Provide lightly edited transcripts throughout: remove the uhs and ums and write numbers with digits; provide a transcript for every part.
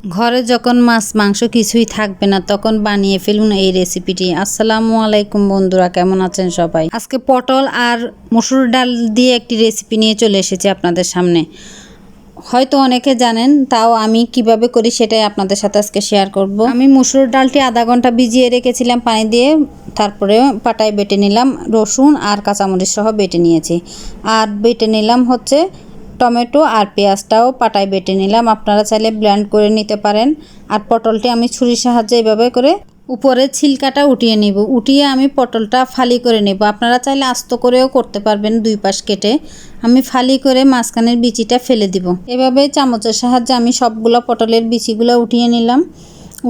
ঘরে যখন মাছ মাংস কিছুই থাকবে না তখন বানিয়ে ফেলুন এই রেসিপিটি। আসসালামু আলাইকুম বন্ধুরা, কেমন আছেন সবাই? আজকে পটল আর মসুর ডাল দিয়ে একটি রেসিপি নিয়ে চলে এসেছি আপনাদের সামনে। হয়তো অনেকে জানেন, তাও আমি কিভাবে করি সেটাই আপনাদের সাথে আজকে শেয়ার করব। আমি মসুর ডালটি আধা ঘন্টা ভিজিয়ে রেখেছিলাম পানি দিয়ে, তারপরে পাটায় বেটে নিলাম, রসুন আর কাঁচামরিচ সহ বেটে নিয়েছি। আর বেটে নিলাম হচ্ছে টমেটো আর পেঁয়াজটাও পাটায় বেটে নিলাম, আপনারা চাইলে ব্লেন্ড করে নিতে পারেন। আর পটলটি আমি ছুরির সাহায্যে এভাবে করে উপরে ছিলকাটা উঠিয়ে নিব, উঠিয়ে আমি পটলটা ফালি করে নেব। আপনারা চাইলে আস্ত করেও করতে পারবেন, দুই পাশ কেটে। আমি ফালি করে মাঝখানের বিচিটা ফেলে দিব। এভাবে চামচের সাহায্যে আমি সবগুলো পটলের বিচিগুলো উঠিয়ে নিলাম।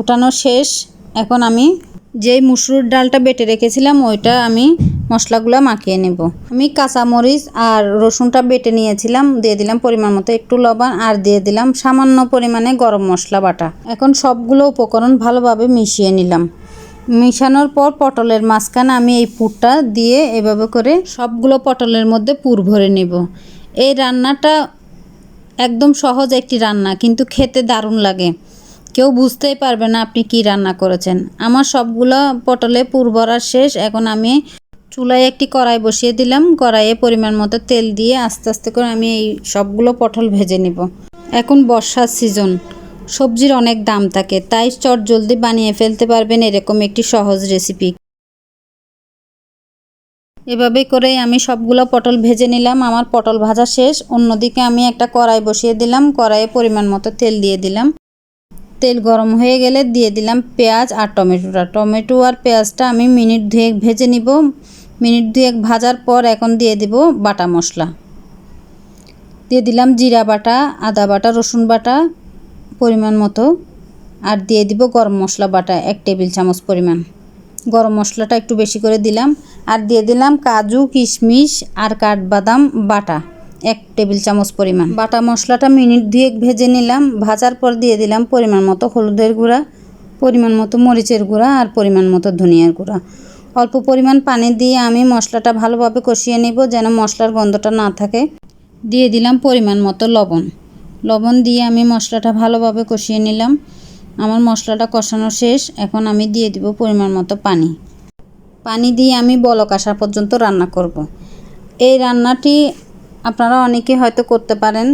উঠানো শেষ। এখন আমি যেই মসুর ডালটা বেটে রেখেছিলাম ওইটা আমি মশলাগুলো মাখিয়ে নেব। আমি কাঁচামরিচ আর রসুনটা বেটে নিয়েছিলাম, দিয়ে দিলাম পরিমাণ মতো একটু লবণ, আর দিয়ে দিলাম সামান্য পরিমাণে গরম মশলা বাটা। এখন সবগুলো উপকরণ ভালোভাবে মিশিয়ে নিলাম। মিশানোর পর পটলের মাঝখানে আমি এই পুরটা দিয়ে এভাবে করে সবগুলো পটলের মধ্যে পুর ভরে নেব। এই রান্নাটা একদম সহজ একটি রান্না, কিন্তু খেতে দারুণ লাগে। কেউ বুঝতেই পারবে না আপনি কি রান্না করেছেন। আমার সবগুলো পটলে পুর ভরা শেষ। এখন আমি চুলায় একটি কড়াই বসিয়ে দিলাম। কড়াইয়ে পরিমাণ মতো তেল দিয়ে আস্তে আস্তে করে আমি এই সবগুলো পটল ভেজে নিব। এখন বর্ষার সিজন, সবজির অনেক দাম থাকে, তাই চটজলদি বানিয়ে ফেলতে পারবেন এরকম একটি সহজ রেসিপি। এভাবে করেই আমি সবগুলো পটল ভেজে নিলাম। আমার পটল ভাজা শেষ। অন্যদিকে আমি একটা কড়াই বসিয়ে দিলাম, কড়াইয়ে পরিমাণ মতো তেল দিয়ে দিলাম। তেল গরম হয়ে গেলে দিয়ে দিলাম পেঁয়াজ আর টমেটো আর পেঁয়াজটা আমি মিনিট দুয়েক ভেজে নিব। মিনিট দুয়েক ভাজার পর এখন দিয়ে দিব বাটা মশলা। দিয়ে দিলাম জিরা বাটা, আদা বাটা, রসুন বাটা পরিমাণ মতো, আর দিয়ে দিব গরম মশলা বাটা 1 টেবিল চামচ পরিমাণ। গরম মশলাটা একটু বেশি করে দিলাম। আর দিয়ে দিলাম কাজু, কিশমিশ আর কাঠবাদাম বাটা 1 টেবিল চামচ পরিমাণ। বাটা মশলাটা মিনিট দুয়েক ভেজে নিলাম। ভাজার পর দিয়ে দিলাম পরিমাণ মতো হলুদের গুঁড়া, পরিমাণ মতো মরিচের গুঁড়া আর পরিমাণ মতো ধনিয়ার গুঁড়া। অল্প পরিমাণ পানি দিয়ে আমি মশলাটা ভালোভাবে কষিয়ে নেব, যেন মশলার গন্ধটা না থাকে। দিয়ে দিলাম পরিমাণ মতো লবণ দিয়ে আমি মশলাটা ভালোভাবে কষিয়ে নিলাম। আমার মশলাটা কষানো শেষ। এখন আমি দিয়ে দিব পরিমাণ মতো পানি দিয়ে আমি বলক আসা পর্যন্ত রান্না করব। এই রান্নাটি আপনারা অনেকে হয়তো করতে পারেন,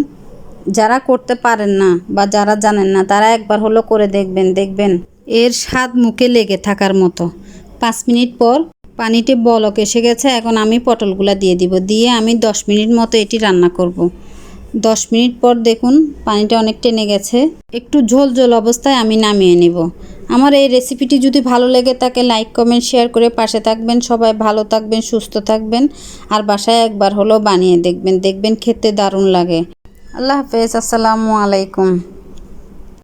যারা করতে পারেন না বা যারা জানেন না তারা একবার হলো করে দেখবেন এর স্বাদ মুখে লেগে থাকার মতো। 5 মিনিট পর পানিতে বলক এসে গেছে। এখন আমি পটলগুলো দিয়ে দিব, দিয়ে আমি 10 মিনিট মতো এটি রান্না করব। 10 মিনিট পর দেখুন পানিটা অনেক টেনে গেছে। একটু ঝোল ঝোল অবস্থায় আমি নামিয়ে নেব। আমার এই রেসিপিটি যদি ভালো লেগে থাকে লাইক কমেন্ট শেয়ার করে পাশে থাকবেন। সবাই ভালো থাকবেন, সুস্থ থাকবেন, আর বাসায় একবার হলো বানিয়ে দেখবেন খেতে দারুণ লাগে। আল্লাহ হাফেজ। আসসালামু আলাইকুম।